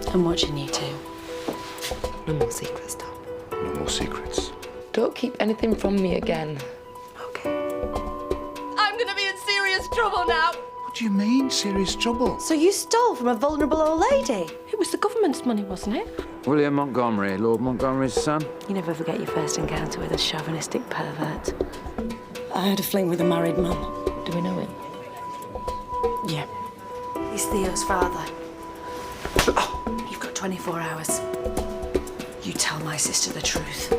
I'm watching you too. No more secrets, Tom. No more secrets. Don't keep anything from me again. Okay. I'm gonna be in serious trouble now. What do you mean, serious trouble? So you stole from a vulnerable old lady? It was the government's money, wasn't it? William Montgomery, Lord Montgomery's son. You never forget your first encounter with a chauvinistic pervert. I had a fling with a married man. Do we know him? Yeah. He's Theo's father. You've got 24 hours. You tell my sister the truth.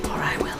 Or I will.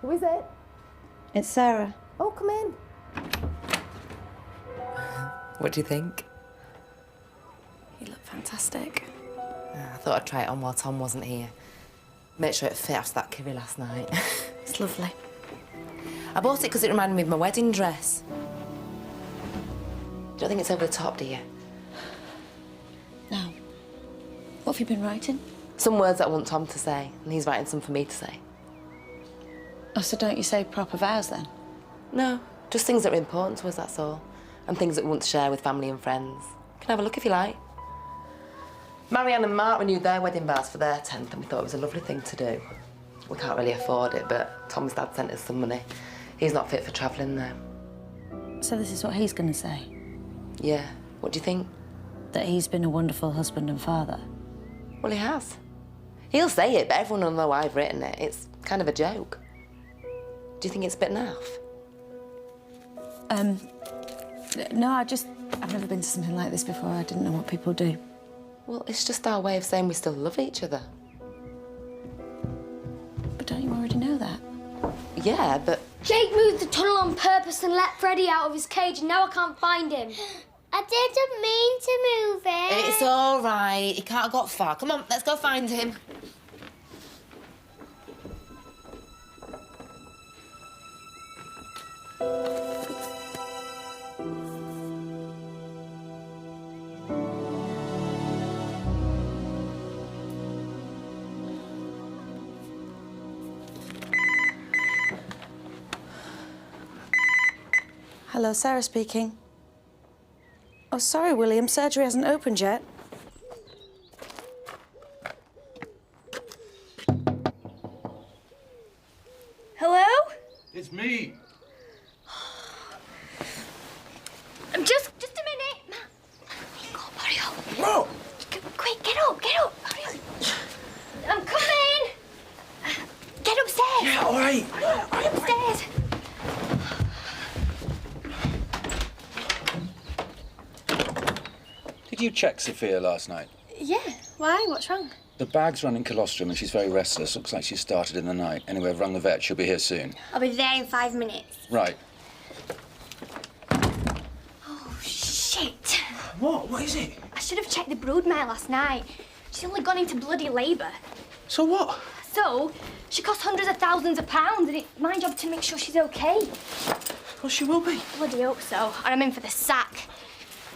Who is it? It's Sarah. Oh, come in. What do you think? You look fantastic. I thought I'd try it on while Tom wasn't here. Make sure it fit after that curry last night. It's lovely. I bought it because it reminded me of my wedding dress. You don't think it's over the top, do you? No. What have you been writing? Some words that I want Tom to say, and he's writing some for me to say. Oh, so don't you say proper vows then? No, just things that are important to us, that's all. And things that we want to share with family and friends. You can have a look if you like. Marianne and Mark renewed their wedding vows for their 10th, and we thought it was a lovely thing to do. We can't really afford it, but Tom's dad sent us some money. He's not fit for travelling, though. So this is what he's going to say? Yeah. What do you think? That he's been a wonderful husband and father? Well, he has. He'll say it, but everyone will know I've written it. It's kind of a joke. Do you think it's a bit naff? No, I've never been to something like this before. I didn't know what people do. Well, it's just our way of saying we still love each other. But don't you already know that? Yeah, but... Jake moved the tunnel on purpose and let Freddie out of his cage, and now I can't find him. I didn't mean to move it. It's all right. He can't have got far. Come on, let's go find him. Hello, Sarah speaking. Oh, sorry, William. Surgery hasn't opened yet. Hello? It's me. Just a minute. Matt. Hurry up. Whoa! Quick, get up. Hurry up. I'm coming. Get upstairs. Yeah, all right. Get upstairs. Did you check Sophia last night? Yeah. Why? What's wrong? The bag's running colostrum and she's very restless. Looks like she started in the night. Anyway, I've rung the vet. She'll be here soon. I'll be there in 5 minutes. Right. Oh, shit. What? What is it? I should have checked the broodmare last night. She's only gone into bloody labour. So what? So, she costs hundreds of thousands of pounds, and it's my job to make sure she's okay. Well, she will be. Bloody hope so, or I'm in for the sack.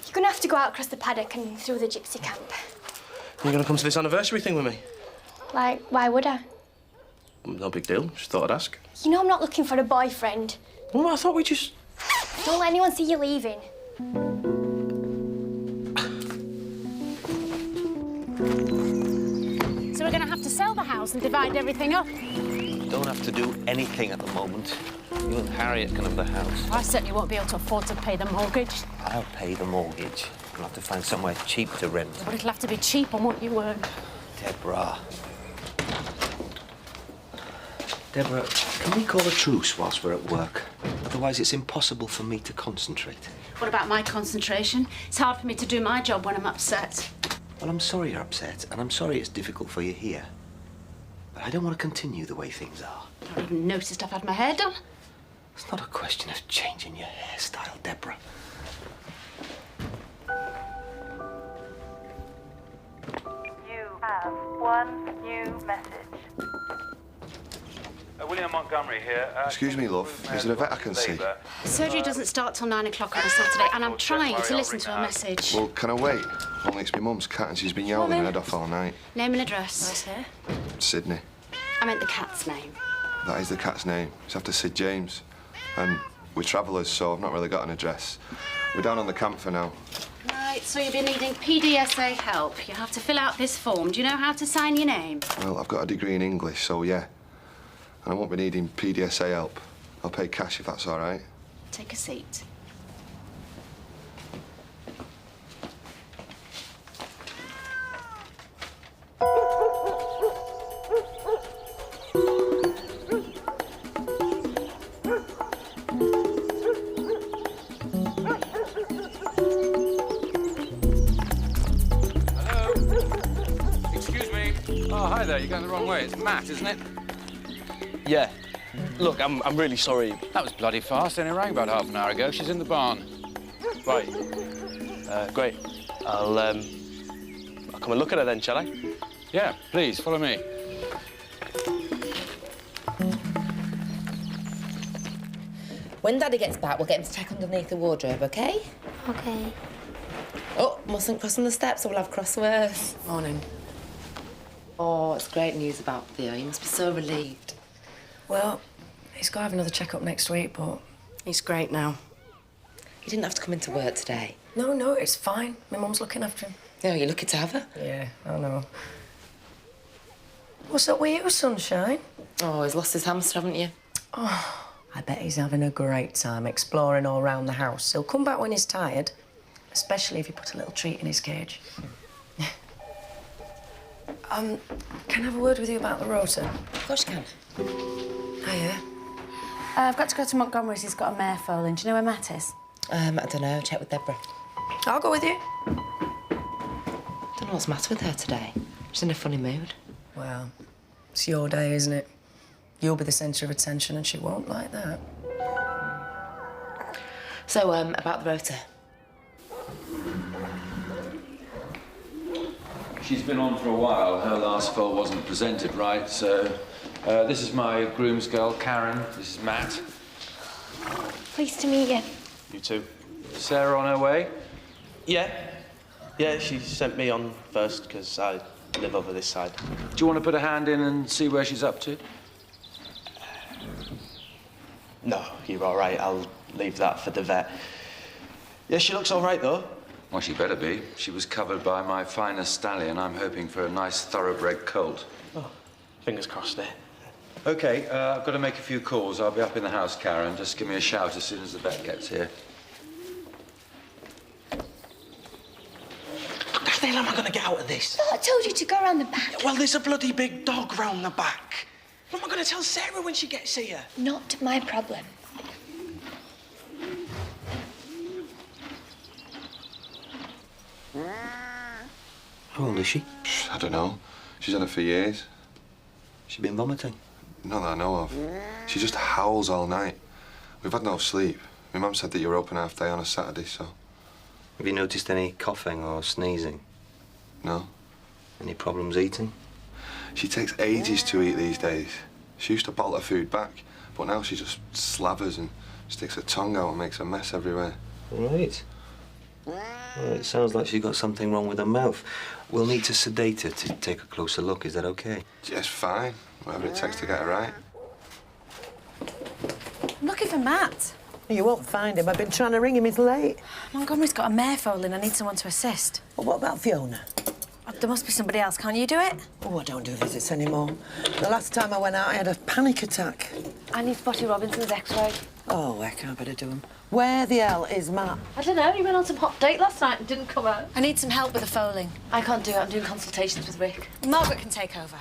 You're gonna have to go out across the paddock and through the gypsy camp. You're going to come to this anniversary thing with me? Like, why would I? No big deal. Just thought I'd ask. You know I'm not looking for a boyfriend. Well, I thought we just... Don't let anyone see you leaving. So we're going to have to sell the house and divide everything up. You don't have to do anything at the moment. You and Harriet can have the house. I certainly won't be able to afford to pay the mortgage. I'll pay the mortgage. You'll have to find somewhere cheap to rent. But it'll have to be cheap on what you earn. Deborah. Deborah, can we call a truce whilst we're at work? I've Otherwise, it's impossible for me to concentrate. What about my concentration? It's hard for me to do my job when I'm upset. Well, I'm sorry you're upset, and I'm sorry it's difficult for you here. But I don't want to continue the way things are. I haven't even noticed I've had my hair done. It's not a question of changing your hairstyle, Deborah. You have one new message. William Montgomery here. Excuse me, love. Is there a vet I can see? Surgery doesn't start till 9 o'clock on a Saturday, and I'm trying to listen to a message. Well, can I wait? Only it's my mum's cat and she's been yowling her head off all night. Name and address. Right here. Sydney. I meant the cat's name. That is the cat's name. It's after Sid James. And we're travellers, so I've not really got an address. We're down on the camp for now. Right, so you'll be needing PDSA help. You have to fill out this form. Do you know how to sign your name? Well, I've got a degree in English, so yeah. And I won't be needing PDSA help. I'll pay cash if that's all right. Take a seat. Excuse me. Oh, hi there. You're going the wrong way. It's Matt, isn't it? Yeah. Look, I'm really sorry. That was bloody fast. Only rang about half an hour ago. She's in the barn. Right. Great. I'll come and look at her then, shall I? Yeah, please, follow me. When Daddy gets back, we'll get him to check underneath the wardrobe, OK? Okay. Oh, mustn't cross on the steps or we'll have crosswords. Morning. Oh, it's great news about Theo. You must be so relieved. Well, he's got to have another checkup next week, but he's great now. You didn't have to come into work today. No, it's fine. My mum's looking after him. No, you're lucky to have her. Yeah, I know. What's up with you, sunshine? Oh, he's lost his hamster, haven't you? Oh, I bet he's having a great time exploring all around the house. He'll come back when he's tired, especially if you put a little treat in his cage. Can I have a word with you about the rota? Of course you can. Hiya. I've got to go to Montgomery's. He's got a mare foaling. Do you know where Matt is? I don't know. Check with Deborah. I'll go with you. Don't know what's the matter with her today. She's in a funny mood. Well, it's your day, isn't it? You'll be the centre of attention and she won't like that. So, about the rota. She's been on for a while. Her last foal wasn't presented right, so... this is my groom's girl, Karen. This is Matt. Pleased to meet you. You too. Sarah on her way? Yeah. Yeah, she sent me on first because I live over this side. Do you want to put a hand in and see where she's up to? No, you're all right. I'll leave that for the vet. Yeah, she looks all right, though. Well, she better be. She was covered by my finest stallion. I'm hoping for a nice thoroughbred colt. Oh, fingers crossed there. OK, I've got to make a few calls. I'll be up in the house, Karen. Just give me a shout as soon as the vet gets here. How the hell am I going to get out of this? I told you to go around the back. Well, there's a bloody big dog round the back. What am I going to tell Sarah when she gets here? Not my problem. How old is she? I don't know. She's had it for years. She been vomiting? Not that I know of. She just howls all night. We've had no sleep. My mum said that you were open half day on a Saturday, so... Have you noticed any coughing or sneezing? No. Any problems eating? She takes ages to eat these days. She used to bottle her food back, but now she just slavers and sticks her tongue out and makes a mess everywhere. Right. Well, it sounds like she's got something wrong with her mouth. We'll need to sedate her to take a closer look. Is that OK? Yes, fine. Whatever it takes to get her right. I'm looking for Matt. You won't find him. I've been trying to ring him. He's late. Montgomery's got a mare foaling. I need someone to assist. Well, what about Fiona? There must be somebody else. Can't you do it? Oh, I don't do visits anymore. The last time I went out, I had a panic attack. I need Spotty Robinson's X-ray. Oh, heck, I better do him. Where the hell is Matt? I don't know. He went on some hot date last night and didn't come out. I need some help with the foaling. I can't do it. I'm doing consultations with Rick. Margaret can take over.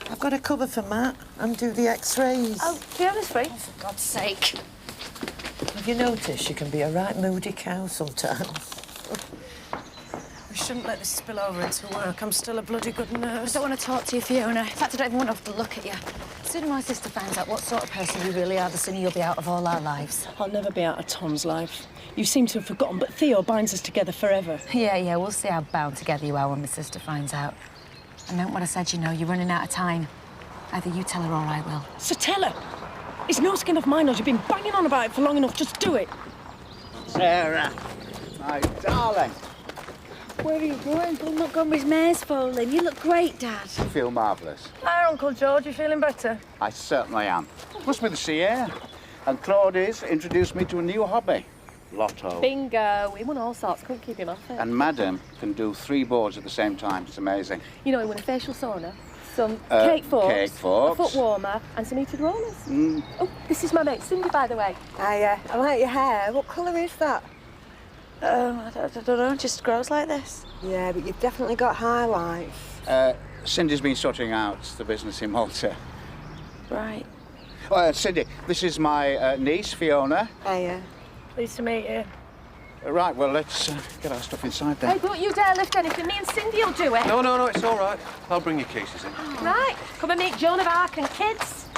I've got a cover for Matt and do the X-rays. Oh, Fiona's free. Oh, for God's sake. Have you noticed she can be a right moody cow sometimes? We shouldn't let this spill over into work. I'm still a bloody good nurse. I don't want to talk to you, Fiona. In fact, I don't even want to have to look at you. As soon as my sister finds out what sort of person you really are, the sooner you'll be out of all our lives. I'll never be out of Tom's life. You seem to have forgotten, but Theo binds us together forever. Yeah, we'll see how bound together you are when my sister finds out. I meant what I said, you know. You're running out of time. Either you tell her or I will. So tell her. It's no skin off my nose. You've been banging on about it for long enough. Just do it. Sarah, my darling. Where are you going? Well, Montgomery's mare's foaling. You look great, Dad. You feel marvellous. Hi, Uncle George. You feeling better? I certainly am. Must be the sea air. And Claudia's introduced me to a new hobby. Lotto. Bingo. We won all sorts. Couldn't keep him off it. And Madam can do 3 boards at the same time. It's amazing. You know, he won a facial sauna, some cake forks, forks, a foot warmer, and some heated rollers. Mm. Oh, this is my mate, Cindy, by the way. I like your hair. What colour is that? I don't know. It just grows like this. Yeah, but you've definitely got highlights. Cindy's been sorting out the business in Malta. Right. Cindy, this is my niece, Fiona. Hiya. Pleased to meet you. Right, well, let's get our stuff inside then. Hey, don't you dare lift anything. Me and Cindy will do it. No, it's all right. I'll bring your cases in. Right, come and meet Joan of Arc and kids.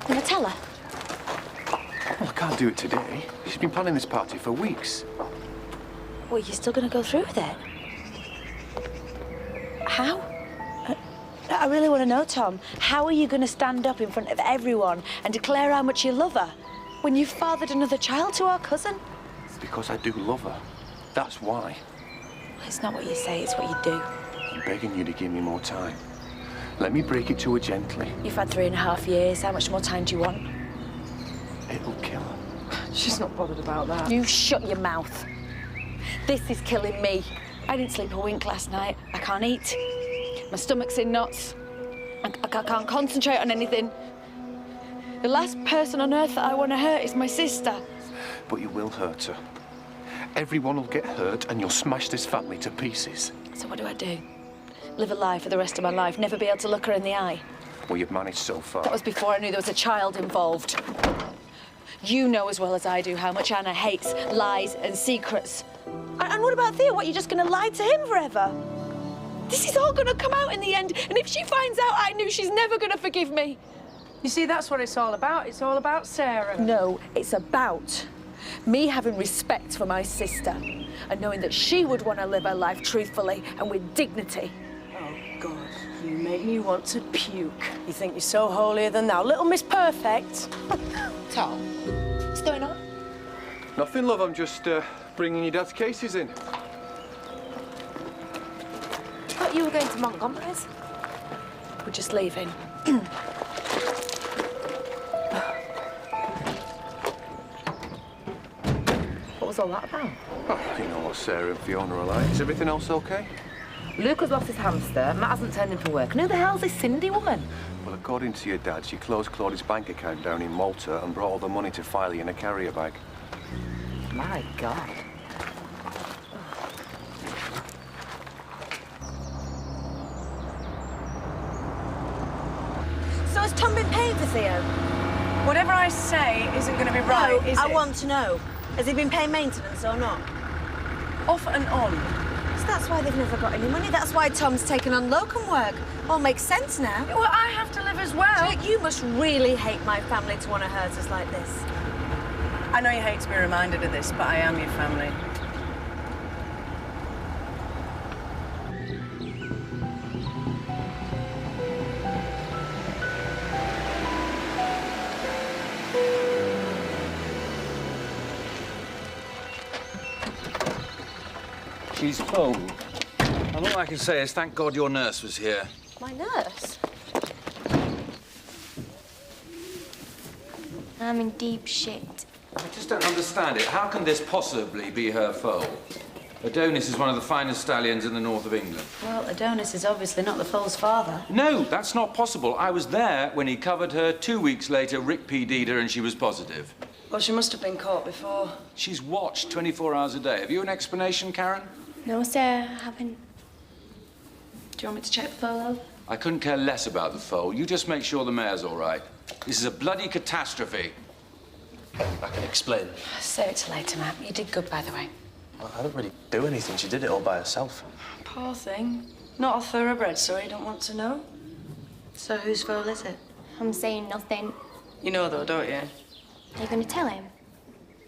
Can I tell her? Well, I can't do it today. She's been planning this party for weeks. Well, you're still going to go through with it? How? I really want to know, Tom. How are you going to stand up in front of everyone and declare how much you love her when you've fathered another child to our cousin? It's because I do love her. That's why. It's not what you say, it's what you do. I'm begging you to give me more time. Let me break it to her gently. You've had 3.5 years. How much more time do you want? It'll kill her. She's not bothered about that. You shut your mouth. This is killing me. I didn't sleep a wink last night. I can't eat. My stomach's in knots. I can't concentrate on anything. The last person on earth that I want to hurt is my sister. But you will hurt her. Everyone will get hurt and you'll smash this family to pieces. So what do I do? Live a lie for the rest of my life, never be able to look her in the eye? Well, you've managed so far. That was before I knew there was a child involved. You know as well as I do how much Anna hates lies and secrets. And what about Theo? What, you're just going to lie to him forever? This is all going to come out in the end, and if she finds out I knew, she's never going to forgive me. You see, that's what it's all about. It's all about Sarah. No, it's about me having respect for my sister and knowing that she would want to live her life truthfully and with dignity. Oh, God, you make me want to puke. You think you're so holier than thou. Little Miss Perfect. Tom, what's going on? Nothing, love. I'm just bringing your dad's cases in. I thought you were going to Montgomery's. We're just leaving. What was all that about? Oh, you know what Sarah and Fiona are like. Is everything else okay? Luke has lost his hamster. Matt hasn't turned in for work. And who the hell's this Cindy woman? Well, according to your dad, she closed Claudia's bank account down in Malta and brought all the money to Filey in a carrier bag. My God. So has Tom been paying for Theo? Whatever I say isn't going to be right, is I it? want to know. Has he been paying maintenance or not? Off and on. So that's why they've never got any money. That's why Tom's taken on locum work. All makes sense now. Well, I have to live as well. So you must really hate my family to want to hurt us like this. I know you hate to be reminded of this, but I am your family. She's home. And all I can say is thank God your nurse was here. My nurse? I'm in deep shit. I just don't understand it. How can this possibly be her foal? Adonis is one of the finest stallions in the north of England. Well, Adonis is obviously not the foal's father. No, that's not possible. I was there when he covered her. 2 weeks later, Rick PD'd her and she was positive. Well, she must have been caught before. She's watched 24 hours a day. Have you an explanation, Karen? No, sir, I haven't. Do you want me to check the foal over? I couldn't care less about the foal. You just make sure the mare's all right. This is a bloody catastrophe. I can explain. Save it till later, Matt. You did good, by the way. I didn't really do anything. She did it all by herself. Poor thing. Not a thoroughbred, so you don't want to know. So whose fault is it? I'm saying nothing. You know, though, don't you? Are you going to tell him?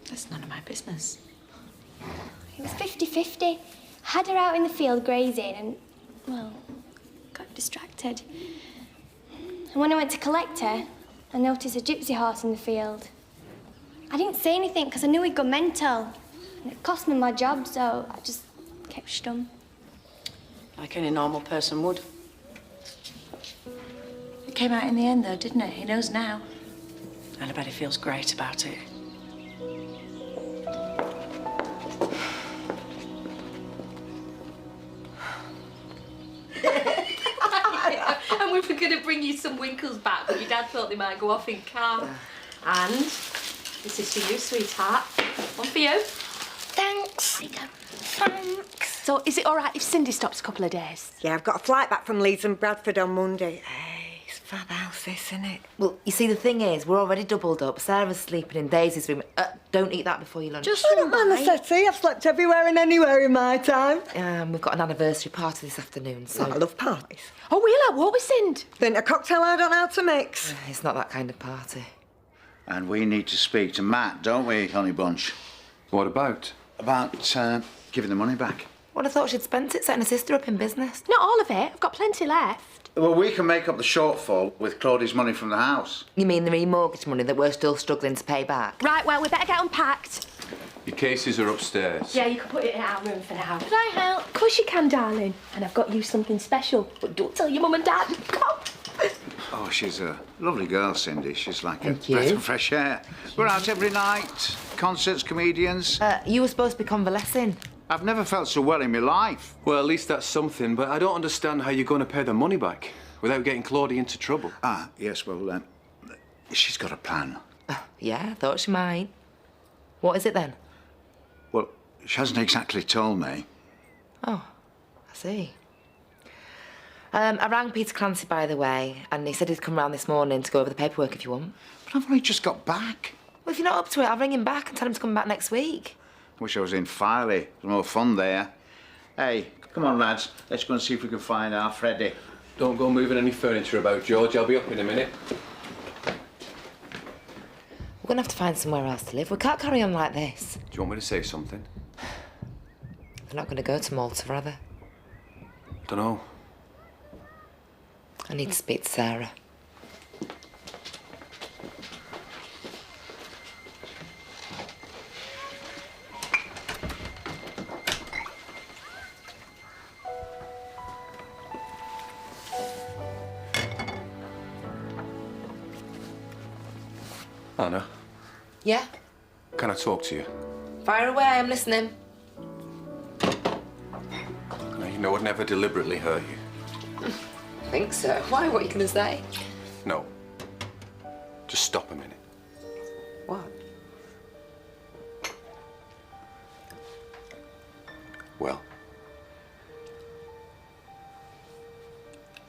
That's none of my business. It was 50-50. Had her out in the field grazing and, well, got distracted. And when I went to collect her, I noticed a gypsy horse in the field. I didn't say anything because I knew he'd go mental. And it cost me my job, so I just kept stum. Like any normal person would. It came out in the end, though, didn't it? He knows now. And I bet he feels great about it. And we were going to bring you some Winkles back, but your dad thought they might go off in car. And this is for you, sweetheart. One for you. Thanks. There you go. Thanks. So, is it all right if Cindy stops a couple of days? Yeah, I've got a flight back from Leeds and Bradford on Monday. Hey, it's fab house, this, isn't it? Well, you see, the thing is, we're already doubled up. Sarah's sleeping in Daisy's room. Don't eat that before your lunch. Just I don't mind the settee. I've slept everywhere and anywhere in my time. We've got an anniversary party this afternoon, so... I love parties. Oh, we'll have what we send. Then a cocktail I don't know how to mix. It's not that kind of party. And we need to speak to Matt, don't we, Honey Bunch? What about? About giving the money back. Well, I thought she'd spent it setting her sister up in business. Not all of it. I've got plenty left. Well, we can make up the shortfall with Claudie's money from the house. You mean the remortgage money that we're still struggling to pay back? Right, well, we better get unpacked. Your cases are upstairs. Yeah, you can put it in our room for now. Could I help? Of course you can, darling. And I've got you something special. But don't tell your mum and dad. Come. Oh, she's a lovely girl, Cindy. She's like Thank a breath you. of fresh air. We're out every night. Concerts, comedians. You were supposed to be convalescing. I've never felt so well in my life. Well, at least that's something, but I don't understand how you're going to pay the money back without getting Claudie into trouble. Ah, yes, well, she's got a plan. Yeah, I thought she might. What is it then? Well, she hasn't exactly told me. Oh, I see. I rang Peter Clancy, by the way, and he said he'd come round this morning to go over the paperwork if you want. But I've only just got back. Well, if you're not up to it, I'll ring him back and tell him to come back next week. I wish I was in Filey. There's more fun there. Hey, come on, lads. Let's go and see if we can find our Freddie. Don't go moving any furniture about, George. I'll be up in a minute. We're going to have to find somewhere else to live. We can't carry on like this. Do you want me to say something? They're not going to go to Malta forever. Don't know. I need to speak to Sarah. Anna, Yeah? can I talk to you? Fire away, I'm listening. Now, you know I'd never deliberately hurt you. I think so. Why? What are you going to say? No. Just stop a minute. What? Well,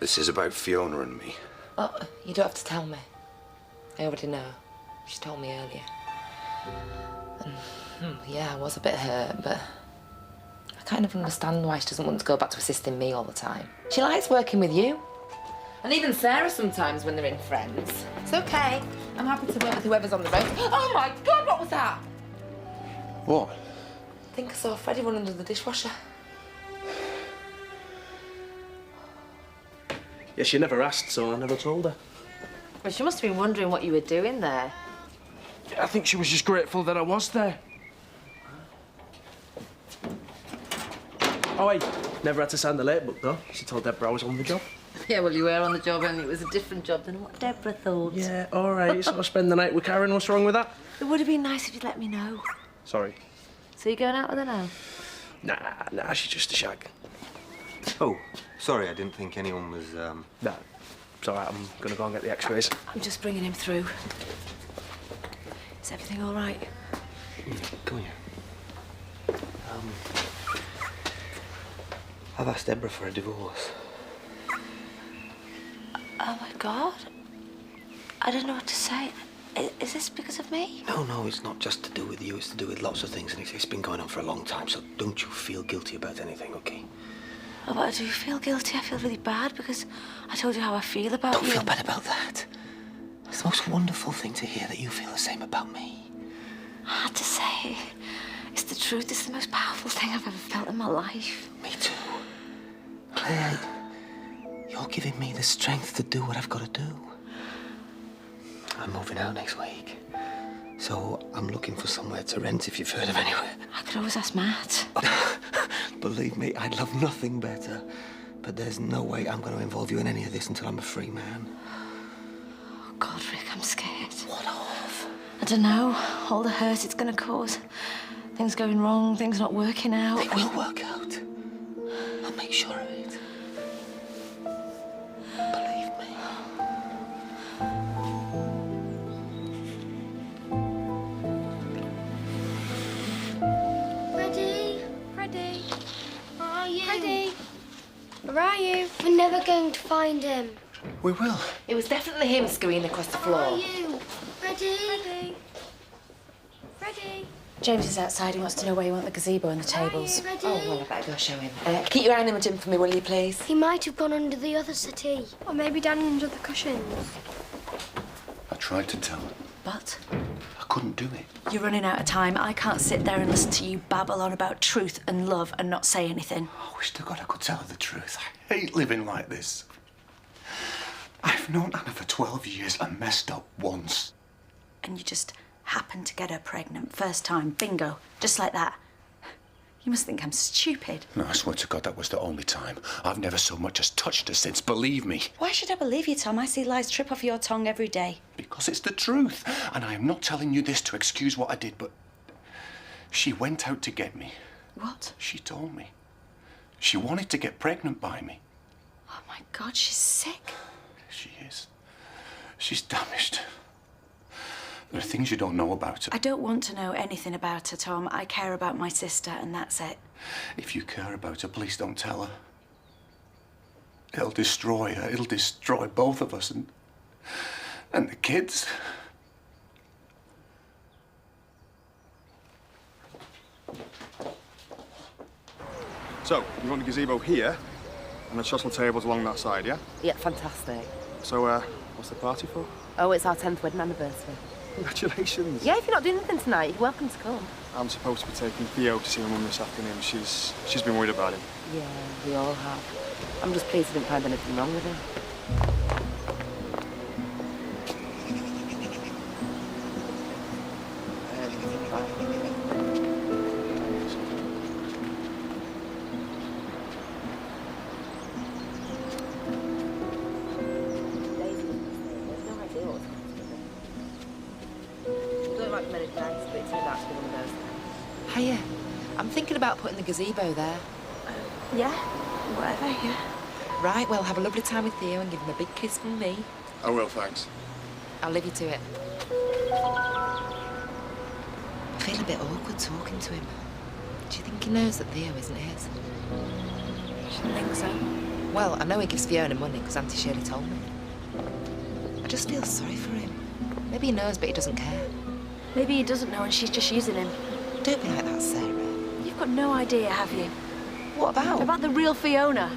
this is about Fiona and me. Oh, you don't have to tell me. I already know. She told me earlier. And, yeah, I was a bit hurt, but I kind of understand why she doesn't want to go back to assisting me all the time. She likes working with you. And even Sarah sometimes when they're in Friends. It's okay. I'm happy to work with whoever's on the road. Oh my God, what was that? What? I think I saw Freddie run under the dishwasher. Yeah, she never asked, so I never told her. Well, she must have been wondering what you were doing there. I think she was just grateful that I was there. Oh, hey, never had to sign the late book, though. She told Deborah I was on the job. Yeah, well, you were on the job and it was a different job than what Deborah thought. Yeah, all right, so I spend the night with Karen. What's wrong with that? It would have been nice if you'd let me know. Sorry. So you're going out with her now? Nah, she's just a shag. Oh, sorry, I didn't think anyone was, Nah, it's all right, I'm gonna go and get the x-rays. I'm just bringing him through. Is everything all right? Come here. I've asked Deborah for a divorce. Oh my God. I don't know what to say. Is this because of me? No, it's not just to do with you. It's to do with lots of things, and it's been going on for a long time, so don't you feel guilty about anything, OK? Oh, but I do feel guilty. I feel really bad because I told you how I feel about you. Don't feel bad about that. It's the most wonderful thing to hear that you feel the same about me. I had to say, it's the truth. It's the most powerful thing I've ever felt in my life. Me too. Claire, you're giving me the strength to do what I've got to do. I'm moving out next week, so I'm looking for somewhere to rent if you've heard of anywhere. I could always ask Matt. Believe me, I'd love nothing better. But there's no way I'm going to involve you in any of this until I'm a free man. Oh, God, Rick, I'm scared. What of? I don't know. All the hurt it's going to cause. Things going wrong, things not working out. They will work out. I'll make sure of it. Believe me. Freddie, where are you? Freddie, where are you? We're never going to find him. We will. It was definitely him scurrying across the floor. Where are you? Freddie. James is outside. He wants to know where you want the gazebo and the tables. Oh, well, I better go show him. Keep your eye on him, Jim, for me, will you, please? He might have gone under the other settee. Or maybe down under the cushions. I tried to tell her. But? I couldn't do it. You're running out of time. I can't sit there and listen to you babble on about truth and love and not say anything. I wish to God I could tell her the truth. I hate living like this. I've known Anna for 12 years and messed up once. And you just happened to get her pregnant. First time. Bingo. Just like that. You must think I'm stupid. No, I swear to God that was the only time. I've never so much as touched her since, believe me. Why should I believe you, Tom? I see lies trip off your tongue every day. Because it's the truth. And I am not telling you this to excuse what I did, but she went out to get me. What? She told me. She wanted to get pregnant by me. Oh, my God, she's sick. She is. She's damaged. There are things you don't know about her. I don't want to know anything about her, Tom. I care about my sister, and that's it. If you care about her, please don't tell her. It'll destroy her. It'll destroy both of us and the kids. So, you want the gazebo here, and the trestle tables along that side, yeah? Yeah, fantastic. So, what's the party for? Oh, it's our 10th wedding anniversary. Congratulations. Yeah, if you're not doing anything tonight, you're welcome to come. I'm supposed to be taking Theo to see my mum this afternoon. She's been worried about him. Yeah, we all have. I'm just pleased I didn't find anything wrong with him. Hiya. I'm thinking about putting the gazebo there. Yeah, whatever, yeah. Right, well, have a lovely time with Theo and give him a big kiss from me. I will, thanks. I'll leave you to it. I feel a bit awkward talking to him. Do you think he knows that Theo isn't his? I shouldn't think so. Well, I know he gives Fiona money because Auntie Shirley told me. I just feel sorry for him. Maybe he knows, but he doesn't care. Maybe he doesn't know and she's just using him. Don't be like that, Sarah. You've got no idea, have you? What about? About the real Fiona.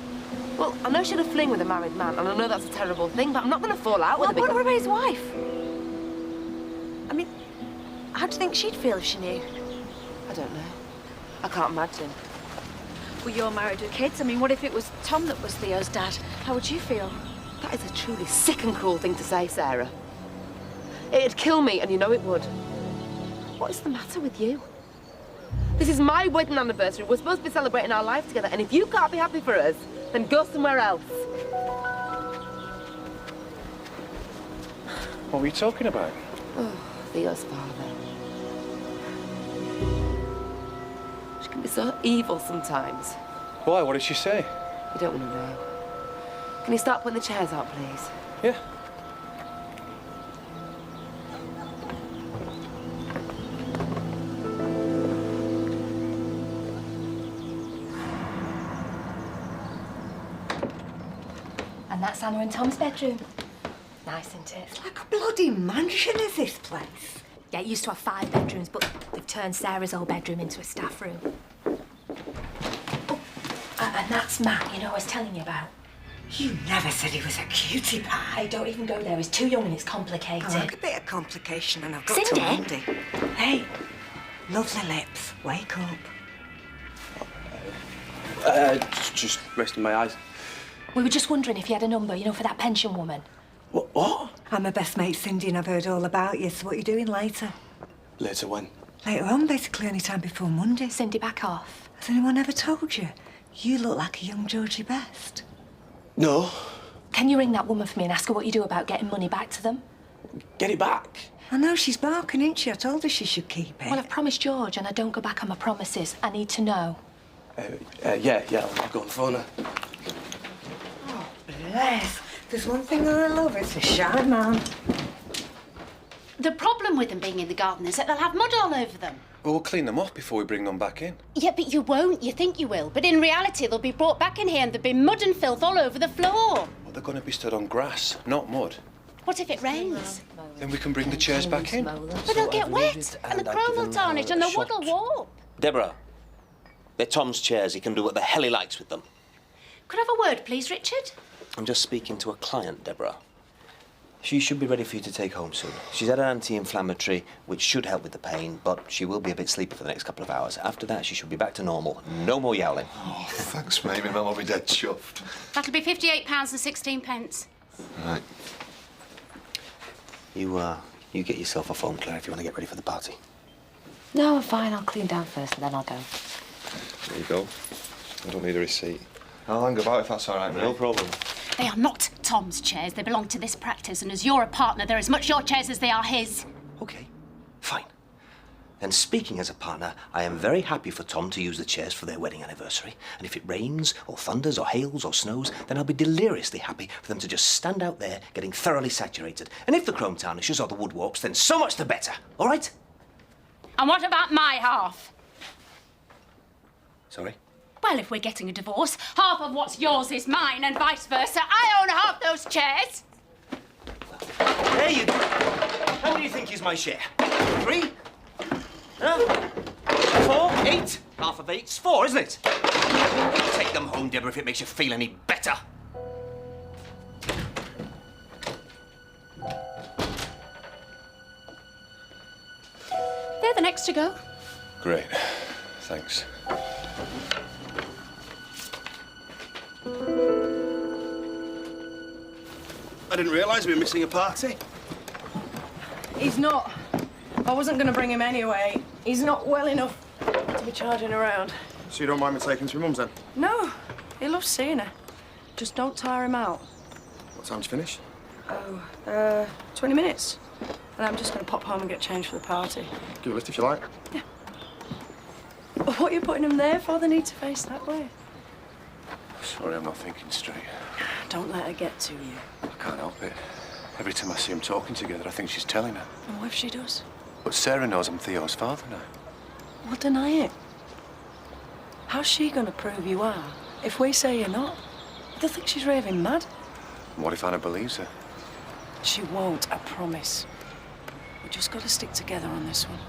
Well, I know she had a fling with a married man, and I know that's a terrible thing, but I'm not going to fall out with her because... What about his wife? I mean, how do you think she'd feel if she knew? I don't know. I can't imagine. Well, you're married with kids. I mean, what if it was Tom that was Theo's dad? How would you feel? That is a truly sick and cruel thing to say, Sarah. It'd kill me, and you know it would. What is the matter with you? This is my wedding anniversary. We're supposed to be celebrating our life together, and if you can't be happy for us, then go somewhere else. What were you talking about? Oh, Theo's father. She can be so evil sometimes. Why? What did she say? You don't want to know. Can you start putting the chairs out, please? Yeah. And that's Anna and Tom's bedroom. nice, isn't it? It's like a bloody mansion, is this place? Yeah, it used to have 5 bedrooms, but they've turned Sarah's old bedroom into a staff room. Oh, and that's Matt, you know I was telling you about. You never said he was a cutie pie. Hey, don't even go there. He's too young and it's complicated. I like a bit of complication and I've got Cindy? to Monday. Hey, lovely lips, wake up. Just resting my eyes. We were just wondering if you had a number, you know, for that pension woman. What? I'm my best mate Cindy and I've heard all about you, so what are you doing later? Later when? Later on, basically any time before Monday. Cindy, back off. Has anyone ever told you? You look like a young Georgie Best. No. Can you ring that woman for me and ask her what you do about getting money back to them? Get it back? I know, she's barking, isn't she? I told her she should keep it. Well, I've promised George and I don't go back on my promises. I need to know. Yeah, I'll go and phone her. Oh, bless. There's one thing I love, it's a shy man. The problem with them being in the garden is that they'll have mud all over them. Well, we'll clean them off before we bring them back in. Yeah, but you won't. You think you will. But in reality, they'll be brought back in here and there'll be mud and filth all over the floor. Well, they're going to be stood on grass, not mud. What if it rains? Then we can bring the chairs back in. But they'll get wet and the chrome will tarnish and the wood will warp. Deborah, they're Tom's chairs. He can do what the hell he likes with them. Could I have a word, please, Richard? I'm just speaking to a client, Deborah. She should be ready for you to take home soon. She's had an anti-inflammatory, which should help with the pain, but she will be a bit sleepy for the next couple of hours. After that, she should be back to normal. No more yowling. Oh, thanks, mate. My mum will be dead chuffed. That'll be £58.16. Right. You get yourself a phone, Claire, if you want to get ready for the party. No, I'm fine. I'll clean down first and then I'll go. There you go. I don't need a receipt. I'll hang about if that's all right, mate. No problem. They are not Tom's chairs. They belong to this practice, and as you're a partner, they're as much your chairs as they are his. OK, fine. And speaking as a partner, I am very happy for Tom to use the chairs for their wedding anniversary. And if it rains, or thunders, or hails, or snows, then I'll be deliriously happy for them to just stand out there getting thoroughly saturated. And if the chrome tarnishes or the wood warps, then so much the better. All right? And what about my half? Sorry? Well, if we're getting a divorce, half of what's yours is mine, and vice versa. I own half those chairs. There you go. How many do you think is my share? 3? 4? 8? Half of 8's 4, isn't it? Take them home, Deborah, if it makes you feel any better. They're the next to go. Great. Thanks. I didn't realise we were missing a party. He's not. I wasn't going to bring him anyway. He's not well enough to be charging around. So you don't mind me taking him to your mum's then? No, he loves seeing her. Just don't tire him out. What time to finish? 20 minutes. And I'm just going to pop home and get changed for the party. Give a lift if you like. What are you putting him there for? They need to face that way. Sorry, I'm not thinking straight. Don't let her get to you. I can't help it. Every time I see them talking together, I think she's telling her. And what if she does? But Sarah knows I'm Theo's father now. Well, deny it. How's she going to prove you are if we say you're not? They'll think she's raving mad. And what if Anna believes her? She won't, I promise. We just got to stick together on this one.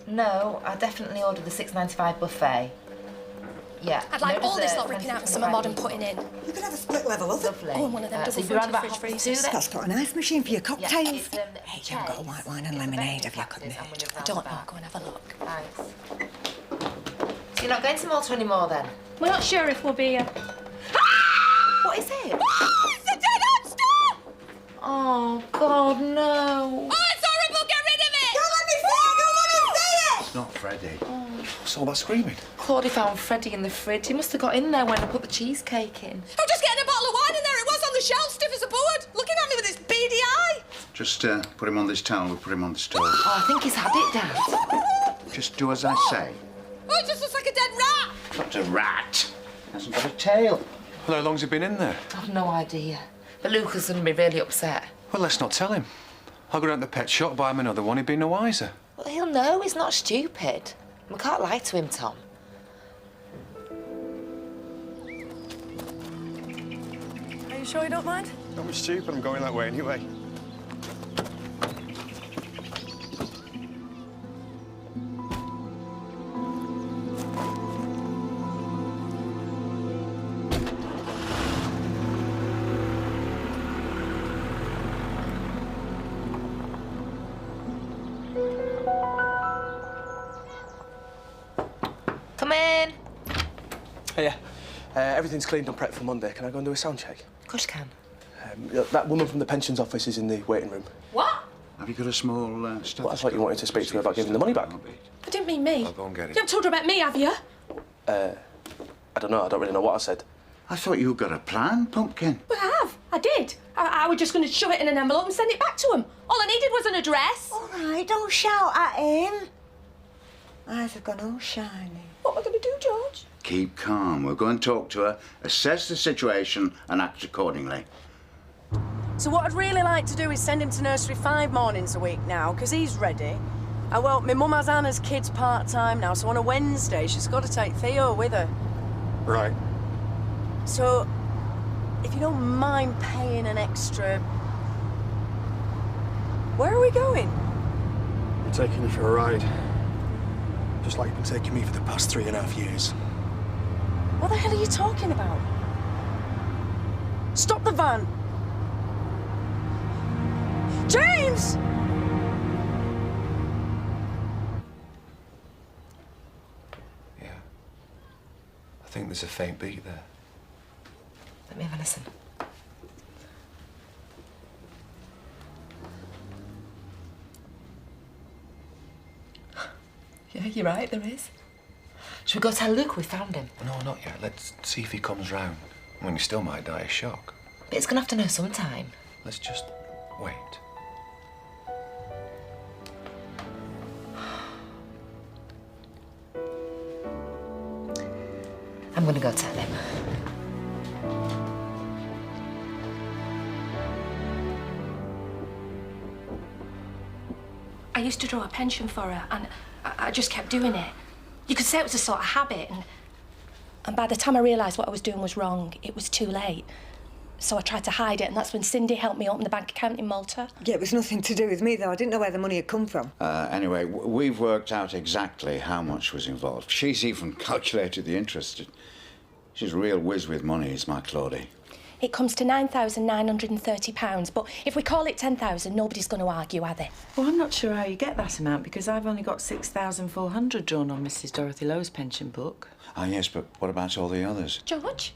No, I definitely ordered the $6.95 buffet. Yeah. I'd like no all this dessert, lot ripping out and some Friday modern evening. putting in. You could have a split level oven. Lovely. Oh, and one of them so double you'd be around fronted about fridge half freezers. two then? That's got an ice machine for your cocktails. It's, Hey, you haven't got a white wine and lemonade, have you, couldn't it? I don't know. Go and have a look. Thanks. So you're not going to Malta anymore then? We're not sure if we'll be... What is it? It's a dead hamster! Oh, God, no. Oh, it's horrible! Get rid of it! Don't let me see it! I don't want to see it! It's not Freddie. What's all that screaming? Claudia found Freddie in the fridge. He must have got in there when I put the cheesecake in. I'm just getting a bottle of wine in there. It was on the shelf, stiff as a board, looking at me with his beady eye. Just put him on this towel. We'll put him on the stove. Oh, I think he's had it, Dad. Just do as I say. Oh, it just looks like a dead rat. Not a rat. Hasn't got a tail. Well, how long's he been in there? I've no idea. But Lucas going to be really upset. Well, let's not tell him. I'll go down to the pet shop, buy him another one. He'd be no wiser. Well, he'll know. He's not stupid. We can't lie to him, Tom. sure you don't mind? Don't be stupid, I'm going that way anyway. Come in. Oh, yeah. Everything's cleaned and prepped for Monday. Can I go and do a sound check? Of course you can. That woman from the pensions office is in the waiting room. What? Have you got a small stethoscope? Well, I thought you wanted to speak to her about giving the money back. I didn't mean me. I'll go and get it. You haven't told her about me, have you? I don't know. I don't really know what I said. I thought you got a plan, Pumpkin. Well, I have. I did. I was just going to shove it in an envelope and send it back to him. All I needed was an address. All right, don't shout at him. Eyes have gone all shiny. What am I going to do, George? Keep calm. We'll go and talk to her, assess the situation, and act accordingly. So what I'd really like to do is send him to nursery 5 mornings a week now, because he's ready. Well, my mum has Anna's kids part-time now, so on a Wednesday she's got to take Theo with her. Right. So, if you don't mind paying an extra... Where are we going? I'm taking you for a ride. Just like you've been taking me for the past 3.5 years. What the hell are you talking about? Stop the van! James! Yeah. I think there's a faint beat there. Let me have a listen. Yeah, you're right, there is. Should we go tell Luke we found him? No, not yet. Let's see if he comes round. I mean, he still might die of shock. But he's gonna have to know sometime. Let's just wait. I'm gonna go tell him. I used to draw a pension for her, and I just kept doing it. You could say it was a sort of habit, and by the time I realised what I was doing was wrong, it was too late. So I tried to hide it, and that's when Cindy helped me open the bank account in Malta. Yeah, it was nothing to do with me, though. I didn't know where the money had come from. Anyway, we've worked out exactly how much was involved. She's even calculated the interest. She's a real whiz with money, is my Claudie. It comes to £9,930, but if we call it 10,000, nobody's going to argue, are they? Well, I'm not sure how you get that amount, because I've only got 6,400 drawn on Mrs. Dorothy Lowe's pension book. Ah, yes, but what about all the others? George?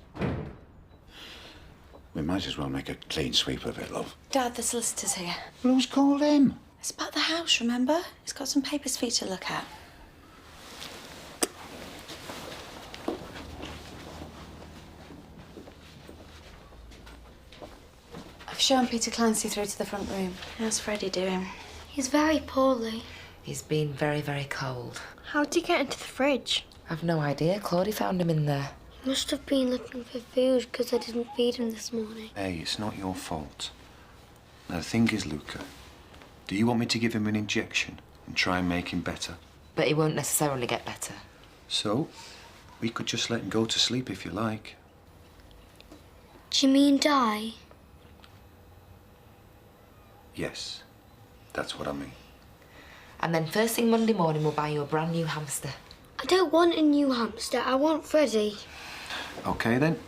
We might as well make a clean sweep of it, love. Dad, the solicitor's here. Well, who's called him? It's about the house, remember? He's got some papers for you to look at. I've shown Peter Clancy through to the front room. How's Freddie doing? He's very poorly. He's been very, very cold. How'd he get into the fridge? I've no idea. Claudie found him in there. He must have been looking for food because I didn't feed him this morning. Hey, it's not your fault. Now, the thing is, Luca, do you want me to give him an injection and try and make him better? But he won't necessarily get better. So, we could just let him go to sleep if you like. Do you mean die? Yes, that's what I mean. And then first thing Monday morning, we'll buy you a brand new hamster. I don't want a new hamster. I want Freddie. OK, then.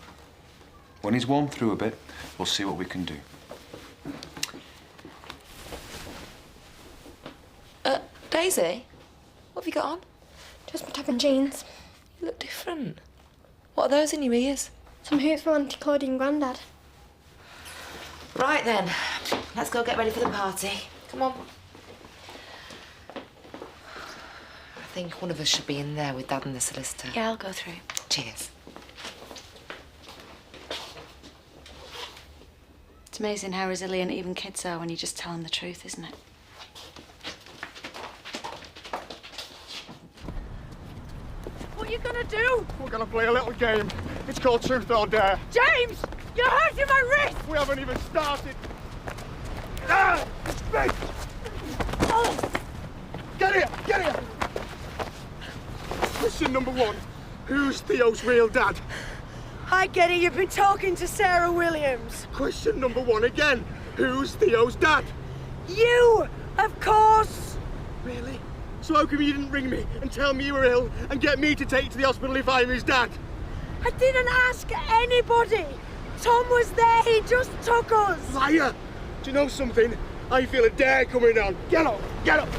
When he's warmed through a bit, we'll see what we can do. Daisy, what have you got on? Just my top and jeans. You look different. What are those in your ears? Some hoops for Auntie Claudie and Grandad. Right then, let's go get ready for the party. Come on. I think one of us should be in there with Dad and the solicitor. Yeah, I'll go through. Cheers. It's amazing how resilient even kids are when you just tell them the truth, isn't it? What are you gonna do? We're gonna play a little game. It's called Truth or Dare. James! You're hurting my wrist! We haven't even started. Ah! It's me! Oh! Get here! Get here! Question number 1. Who's Theo's real dad? I get it, you've been talking to Sarah Williams. Question number 1 again. Who's Theo's dad? You, of course. Really? So how come you didn't ring me and tell me you were ill and get me to take you to the hospital if I'm his dad? I didn't ask anybody. Tom was there, he just took us. Liar! Do you know something? I feel a dare coming on. Get up! Get up!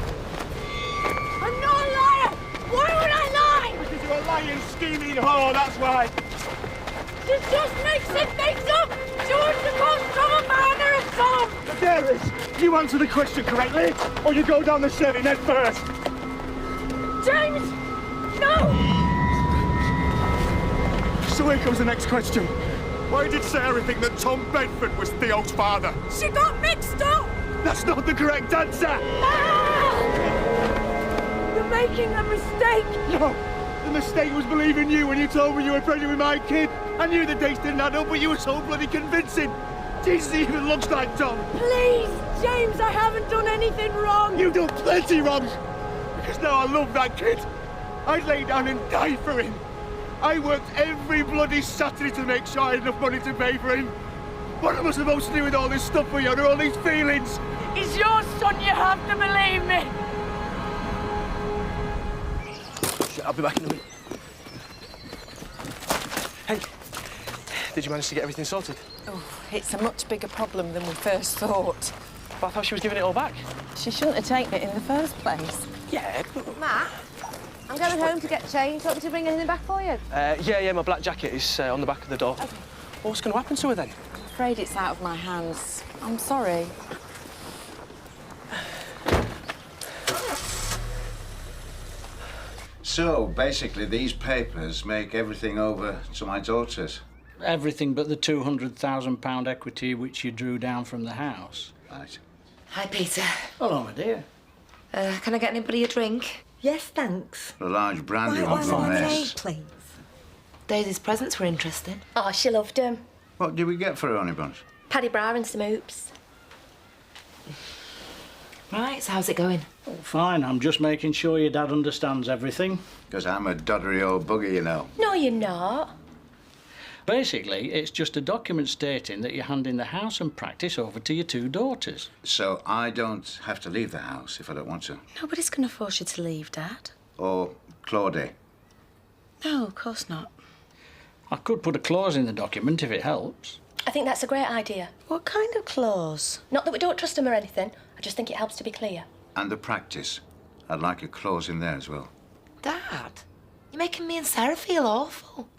I'm not a liar! Why would I lie? Because you're a lying, scheming whore, that's why. She just mixing things up! She wants to call Tom a father of Tom! The dare is, you answer the question correctly, or you go down the shaving head first. James! No! So here comes the next question. Why did Sarah think that Tom Bedford was Theo's father? She got mixed up! That's not the correct answer! Ah! You're making a mistake! No! The mistake was believing you when you told me you were pregnant with my kid. I knew the dates didn't add up, but you were so bloody convincing. Jesus, he even looks like Tom. Please, James, I haven't done anything wrong. You've done plenty wrong. Because now I love that kid. I'd lay down and die for him. I worked every bloody Saturday to make sure I had enough money to pay for him. What am I supposed to do with all this stuff for you and all these feelings? He's your son, you have to believe me. Shit, I'll be back in a minute. Hey, did you manage to get everything sorted? Oh, it's a much bigger problem than we first thought. But I thought she was giving it all back. She shouldn't have taken it in the first place. Yeah. Matt, I'm going home to get changed. Want me to bring anything back for you? Yeah, my black jacket is on the back of the door. Okay. Well, what's going to happen to her then? I'm afraid it's out of my hands. I'm sorry. So, basically, these papers make everything over to my daughters. Everything but the £200,000 equity which you drew down from the house. Right. Hi, Peter. Hello, my dear. Can I get anybody a drink? Yes, thanks. A large brandy one from this. Please. Daisy's presents were interesting. Oh, she loved them. What did we get for her, honey buns? Paddy bra and some hoops. Right, so how's it going? Oh, fine, I'm just making sure your dad understands everything. Because I'm a doddery old bugger, you know. No, you're not. Basically, it's just a document stating that you're handing the house and practice over to your two daughters. So I don't have to leave the house if I don't want to. Nobody's going to force you to leave, Dad. Or Claudia. No, of course not. I could put a clause in the document if it helps. I think that's a great idea. What kind of clause? Not that we don't trust him or anything. I just think it helps to be clear. And the practice. I'd like a clause in there as well. Dad, you're making me and Sarah feel awful.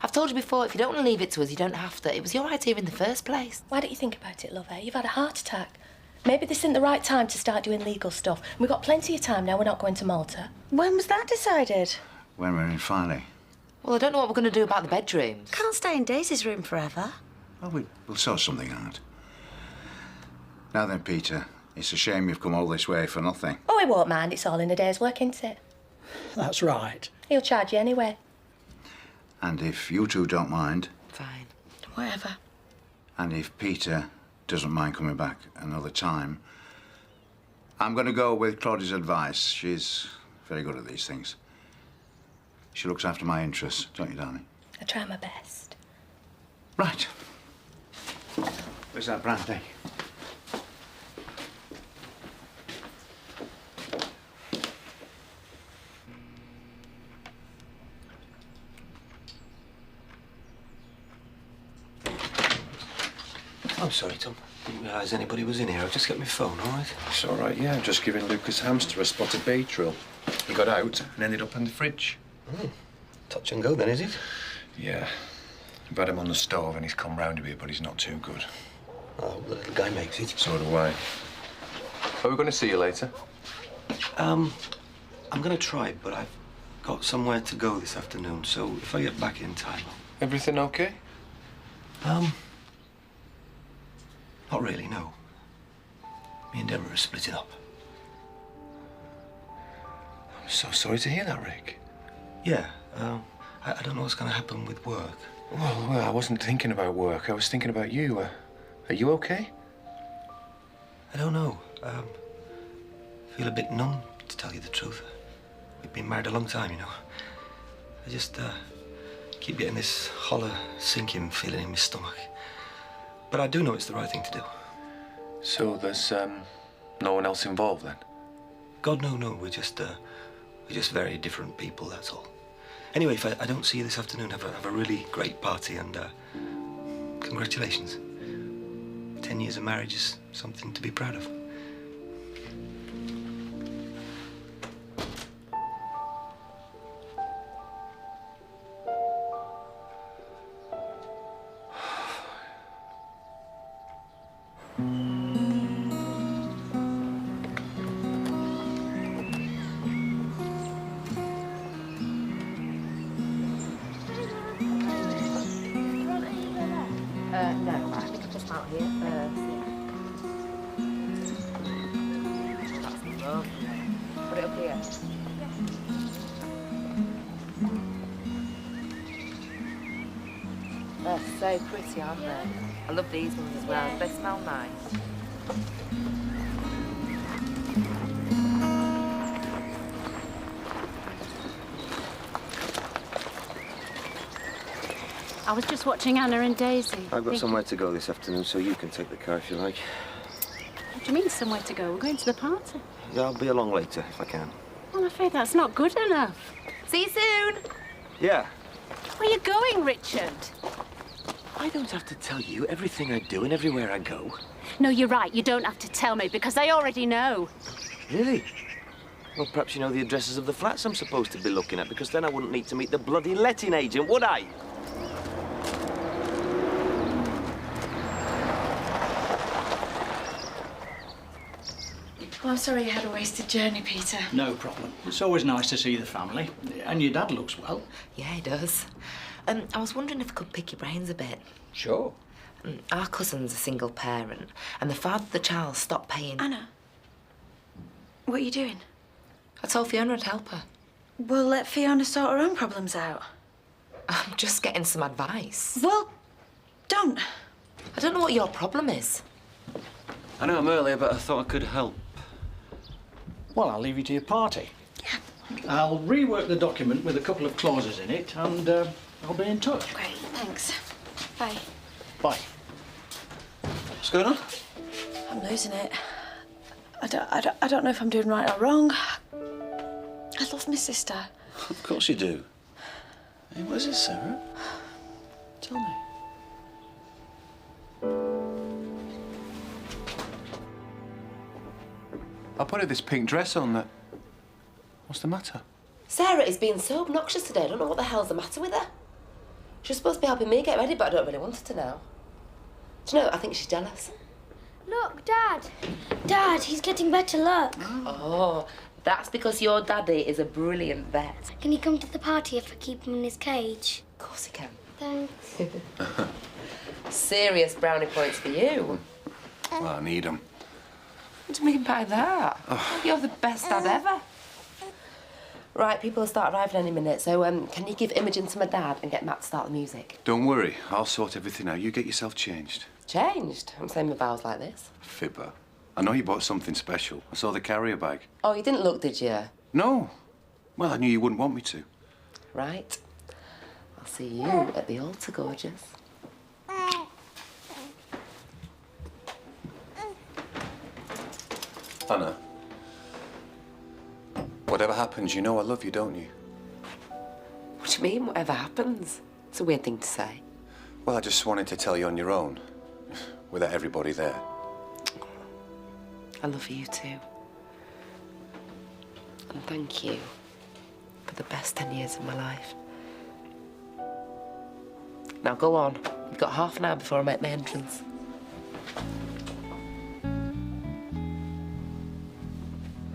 I've told you before, if you don't want to leave it to us, you don't have to. It was your idea in the first place. Why don't you think about it, lover? You've had a heart attack. Maybe this isn't the right time to start doing legal stuff. We've got plenty of time now. We're not going to Malta. When was that decided? When we're in Farley. Well, I don't know what we're going to do about the bedrooms. Can't stay in Daisy's room forever. Well, we'll sort something out. Now then, Peter, it's a shame you've come all this way for nothing. Oh, he won't mind. It's all in a day's work, isn't it? That's right. He'll charge you anyway. And if you two don't mind, Fine. Whatever. and if Peter doesn't mind coming back another time, I'm going to go with Claudia's advice. She's very good at these things. She looks after my interests, don't you, darling? I try my best. Right. Where's that brandy? I'm sorry, Tom. Didn't realise anybody was in here. I've just got my phone, all right? It's all right, yeah. I'm just giving Lucas Hamster a spot of beetroot. He got out and ended up in the fridge. Touch and go, then, is it? Yeah. I've had him on the stove and he's come round a bit, but he's not too good. Oh, the little guy makes it. So do I. Are we going to see you later? I'm going to try, but I've got somewhere to go this afternoon, so if I get back in time... Everything okay? Not really, no. Me and Deborah are splitting up. I'm so sorry to hear that, Rick. Yeah, I don't know what's going to happen with work. Well, I wasn't thinking about work. I was thinking about you. Are you okay? I don't know. I feel a bit numb, to tell you the truth. We've been married a long time, you know. I just keep getting this hollow, sinking feeling in my stomach. But I do know it's the right thing to do. So there's no one else involved then? God, no. We're just very different people, that's all. Anyway, if I don't see you this afternoon, have a really great party and congratulations. 10 years of marriage is something to be proud of. No, I think I'll just out here first. That's lovely. Put it up here. They're so pretty, aren't they? I love these ones as well. They smell nice. I was just watching Anna and Daisy. I've got somewhere to go this afternoon, so you can take the car if you like. What do you mean, somewhere to go? We're going to the party. Yeah, I'll be along later if I can. I'm afraid that's not good enough. See you soon. Yeah. Where are you going, Richard? I don't have to tell you everything I do and everywhere I go. No, you're right. You don't have to tell me because I already know. Really? Well, perhaps you know the addresses of the flats I'm supposed to be looking at, because then I wouldn't need to meet the bloody letting agent, would I? Well, I'm sorry you had a wasted journey, Peter. No problem. It's always nice to see the family. And your dad looks well. Yeah, he does. I was wondering if I could pick your brains a bit. Sure. Our cousin's a single parent, and the father of the child stopped paying... Anna, what are you doing? I told Fiona I'd help her. Well, let Fiona sort her own problems out. I'm just getting some advice. Well, don't. I don't know what your problem is. I know I'm early, but I thought I could help. Well, I'll leave you to your party. Yeah. I'll rework the document with a couple of clauses in it, and I'll be in touch. Great, thanks. Bye. Bye. What's going on? I'm losing it. I don't know if I'm doing right or wrong. I love my sister. Of course you do. Hey, what is it, Sarah? Tell me. I put her this pink dress on that... What's the matter? Sarah is being so obnoxious today. I don't know what the hell's the matter with her. She was supposed to be helping me get ready, but I don't really want her to now. Do you know, I think she's jealous. Look, Dad. Dad, he's getting better, look. Oh, that's because your daddy is a brilliant vet. Can he come to the party if I keep him in his cage? Of course he can. Thanks. Serious brownie points for you. Well, I need them. What do you mean by that? You're the best dad ever. Right, people will start arriving any minute, so can you give Imogen to my dad and get Matt to start the music? Don't worry, I'll sort everything out. You get yourself changed. Changed? I'm saying my vows like this. Fibber. I know you bought something special. I saw the carrier bag. Oh, you didn't look, did you? No. Well, I knew you wouldn't want me to. Right. I'll see you at the altar, gorgeous. Anna. Whatever happens, you know I love you, don't you? What do you mean, whatever happens? It's a weird thing to say. Well, I just wanted to tell you on your own, without everybody there. I love you too. And thank you for the best 10 years of my life. Now go on. You've got half an hour before I make my entrance.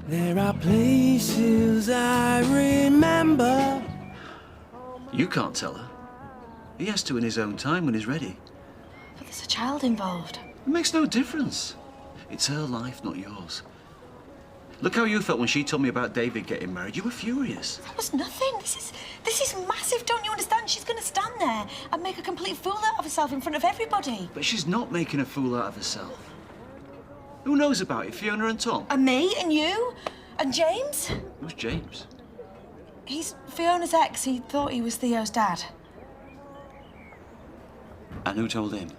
There are places I remember. You can't tell her. He has to in his own time when he's ready. But there's a child involved. It makes no difference. It's her life, not yours. Look how you felt when she told me about David getting married. You were furious. That was nothing. This is massive, don't you understand? She's going to stand there and make a complete fool out of herself in front of everybody. But she's not making a fool out of herself. Who knows about it? Fiona and Tom? And me, and you, and James. Who's James? He's Fiona's ex. He thought he was Theo's dad. And who told him?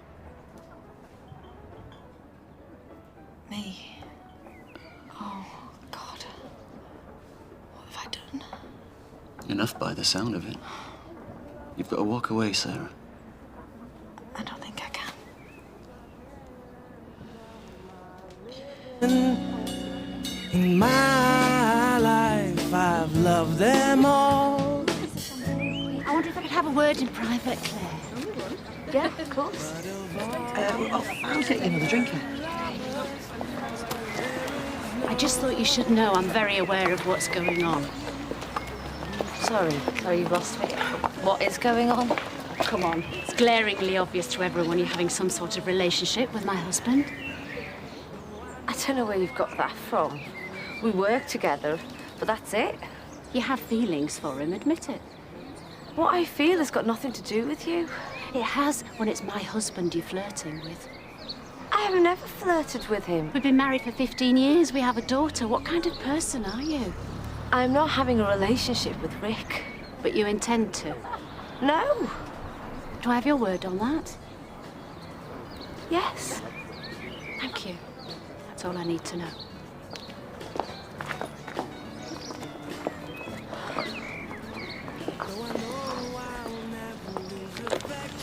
Me. Oh, God. What have I done? Enough by the sound of it. You've got to walk away, Sarah. I don't think I can. In my life, I've loved them all. I wonder if I could have a word in private, Claire. Yeah, of course. I'll get you another drink. I just thought you should know I'm very aware of what's going on. Sorry, you've lost me. What is going on? Come on, it's glaringly obvious to everyone you're having some sort of relationship with my husband. I don't know where you've got that from. We work together, but that's it. You have feelings for him, admit it. What I feel has got nothing to do with you. It has when it's my husband you're flirting with. I have never flirted with him. We've been married for 15 years. We have a daughter. What kind of person are you? I'm not having a relationship with Rick. But you intend to? No. Do I have your word on that? Yes. Thank you. That's all I need to know.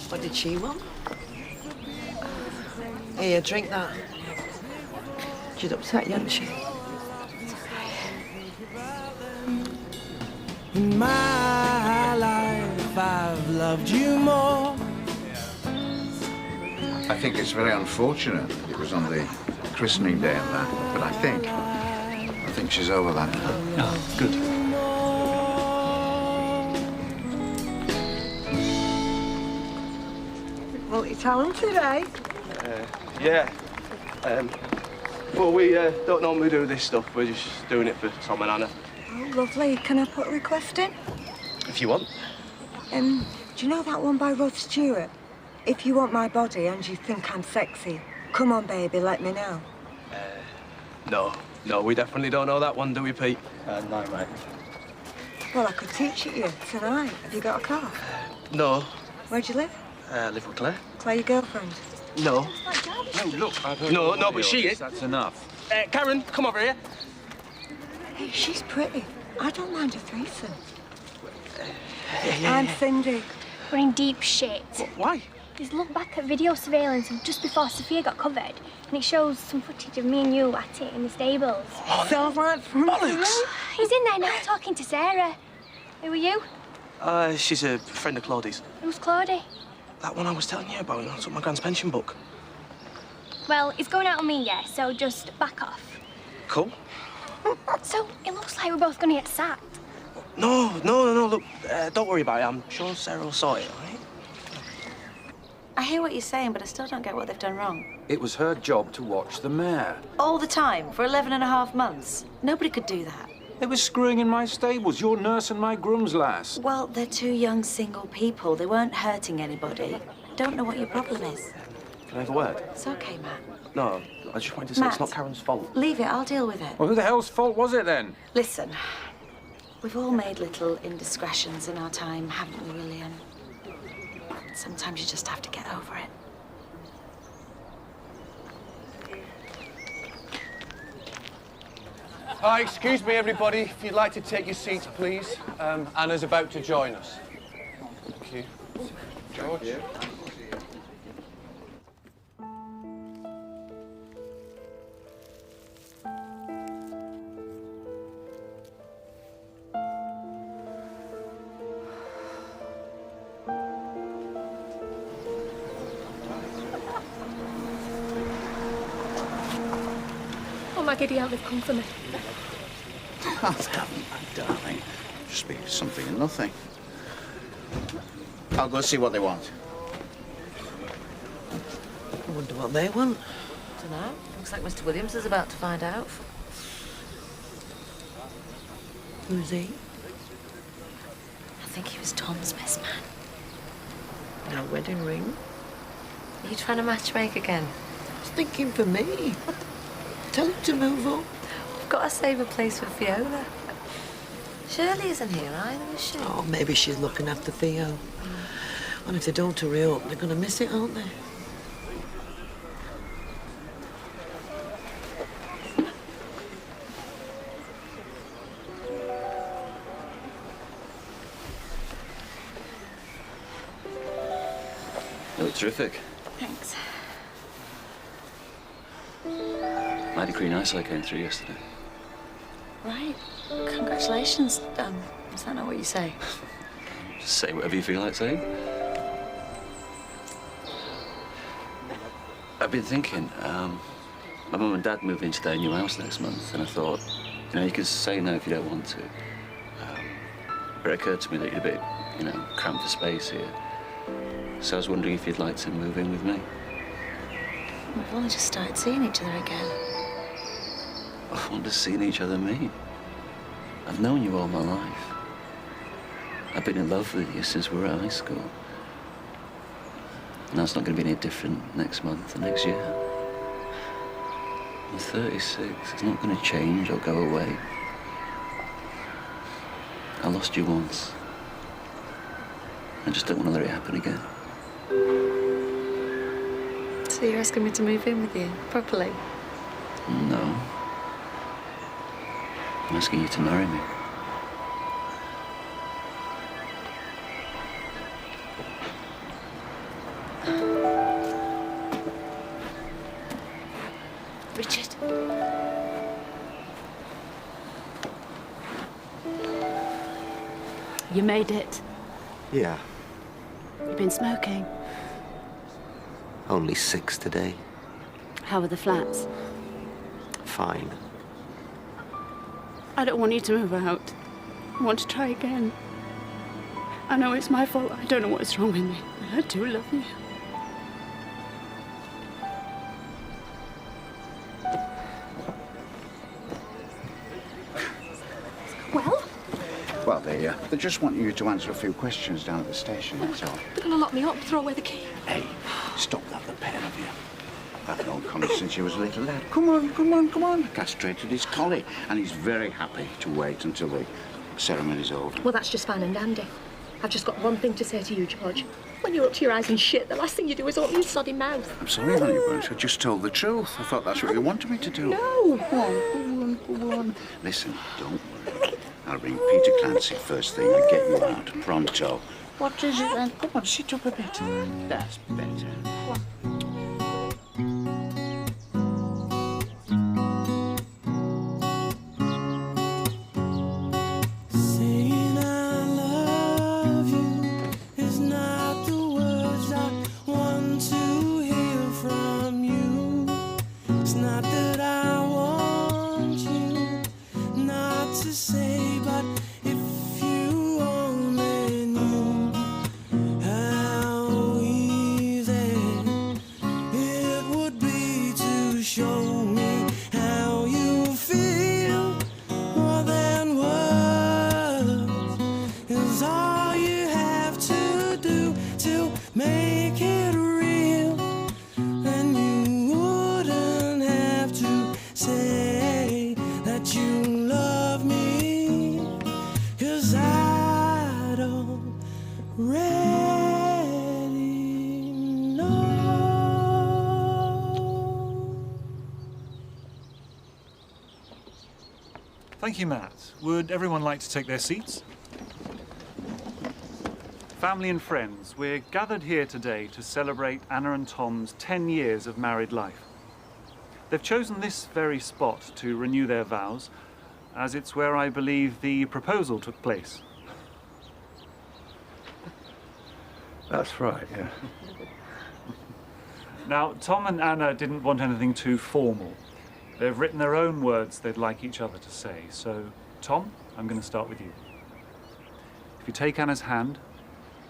What did she want? Here, drink that. She's upset, isn't she? In my life, I've loved you more. I think it's very unfortunate it was on the christening day and that, but I think she's over that now. Oh, good. Multi-talented, eh? Yeah. But we don't normally do this stuff. We're just doing it for Tom and Anna. Oh, lovely. Can I put a request in? If you want. Do you know that one by Rod Stewart? If you want my body and you think I'm sexy, come on, baby, let me know. No, we definitely don't know that one, do we, Pete? No, mate. Well, I could teach it you tonight. Have you got a car? No. Where do you live? Live with Claire. Claire, your girlfriend? No. No, look, I've heard No, all no, of but she yours. is. That's enough. Karen, come over here. Hey, she's pretty. I don't mind a threesome. Yeah. I'm Cindy. We're in deep shit. Why? Just look back at video surveillance of just before Sophia got covered, and it shows some footage of me and you at it in the stables. Sounds like bollocks. He's in there now talking to Sarah. Who are you? She's a friend of Claudie's. Who's Claudie? That one I was telling you about. I took my grand's pension book. Well, it's going out on me, yeah, so just back off. Cool. So, it looks like we're both going to get sacked. No. Look, don't worry about it. I'm sure Sarah will sort it, all right? I hear what you're saying, but I still don't get what they've done wrong. It was her job to watch the mare. All the time, for 11.5 months. Nobody could do that. They were screwing in my stables, your nurse and my groom's lass. Well, they're two young single people. They weren't hurting anybody. Don't know what your problem is. Can I have a word? It's okay, Matt. No, I just wanted to say Matt. it's not Karen's fault. Leave it, I'll deal with it. Well, who the hell's fault was it then? Listen, we've all made little indiscretions in our time, haven't we, William? Sometimes you just have to get over it. Hi, excuse me, everybody. If you'd like to take your seats, please. Anna's about to join us. Thank you. George? Oh, my giddy aunt, they've come for me. Darling, just be something and nothing. I'll go see what they want. I wonder what they want. Dunno. Looks like Mr. Williams is about to find out. Who's he? I think he was Tom's best man. No wedding ring. Are you trying to matchmake again? I was thinking for me. Tell him to move on. We've got to save a place for Fiona. Shirley isn't here either, is she? Oh, maybe she's looking after Theo. And if they don't hurry up, they're going to miss it, aren't they? You look terrific. Thanks. Mighty green eyesight came through yesterday. Right. Congratulations. Is that not what you say? Just say whatever you feel like saying. I've been thinking, my mum and dad move into their new house next month, and I thought, you know, you could say no if you don't want to. But it occurred to me that you're a bit, you know, cramped for space here. So I was wondering if you'd like to move in with me. We've only just started seeing each other again. What does seeing each other mean? I've known you all my life. I've been in love with you since we were at high school. And that's not going to be any different next month or next year. I'm 36. It's not going to change or go away. I lost you once. I just don't want to let it happen again. So you're asking me to move in with you, properly? No. I'm asking you to marry me. Richard. You made it. Yeah, You've been smoking. only 6 today. How are the flats? Fine. I don't want you to move out. I want to try again. I know it's my fault. I don't know what's wrong with me, but I do love you. Well? Well, they just want you to answer a few questions down at the station, that's all. They're going to lock me up, throw away the key. Hey, stop that, the pair of you. I've known Connie since he was a little lad. Come on, come on, come on. Castrated his collie, and he's very happy to wait until the ceremony's over. Well, that's just fine and dandy. I've just got one thing to say to you, George. When you're up to your eyes in shit, the last thing you do is open your soddy mouth. I'm sorry, Honeybunch. I just told the truth. I thought that's what you wanted me to do. No! Go on, go on. Listen, don't worry. I'll ring Peter Clancy first thing and get you out pronto. What is it then? Come on, sit up a bit. That's better. Saying I love you is not the words I want to hear from you. It's not that I want you not to say, but if you only knew how easy it would be to show me how you feel. More than words is all you have to do to make it real. And you wouldn't have to say that you love me, 'cause I don't really know. Thank you, Matt. Would everyone like to take their seats? Family and friends, we're gathered here today to celebrate Anna and Tom's 10 years of married life. They've chosen this very spot to renew their vows, as it's where I believe the proposal took place. That's right, yeah. Now, Tom and Anna didn't want anything too formal. They've written their own words they'd like each other to say. So, Tom, I'm going to start with you. If you take Anna's hand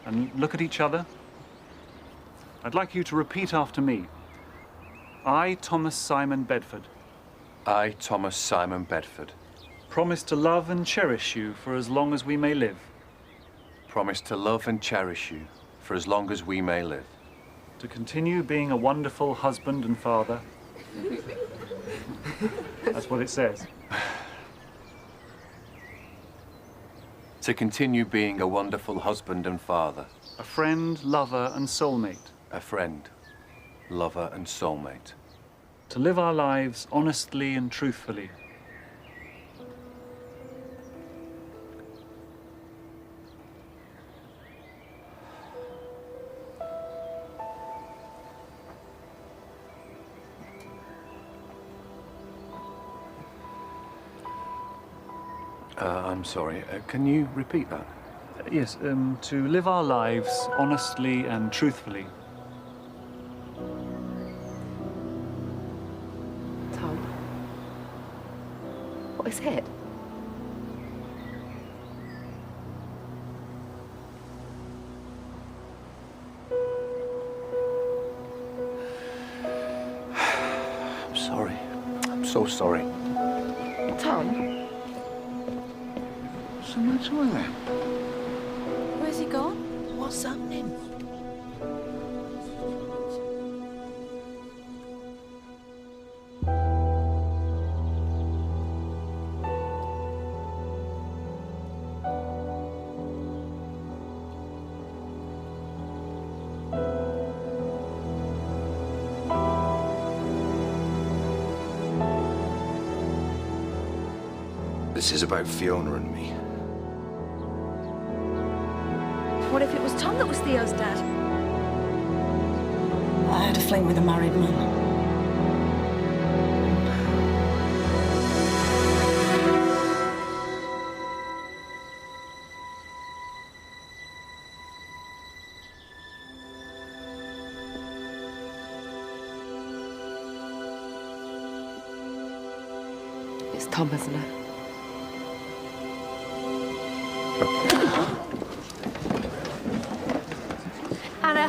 and look at each other, I'd like you to repeat after me. I, Thomas Simon Bedford. I, Thomas Simon Bedford. Promise to love and cherish you for as long as we may live. Promise to love and cherish you for as long as we may live. To continue being a wonderful husband and father. That's what it says. To continue being a wonderful husband and father. A friend, lover, and soulmate. A friend, lover, and soulmate. To live our lives honestly and truthfully. I'm sorry, can you repeat that? Yes, to live our lives honestly and truthfully. Tom? What is it? I'm sorry. I'm so sorry. Tom? What's the matter with her? Where's he gone? What's happening? This is about Fiona and me. What if it was Tom that was Theo's dad? I had a fling with a married man. It's Tom, isn't it? Anna,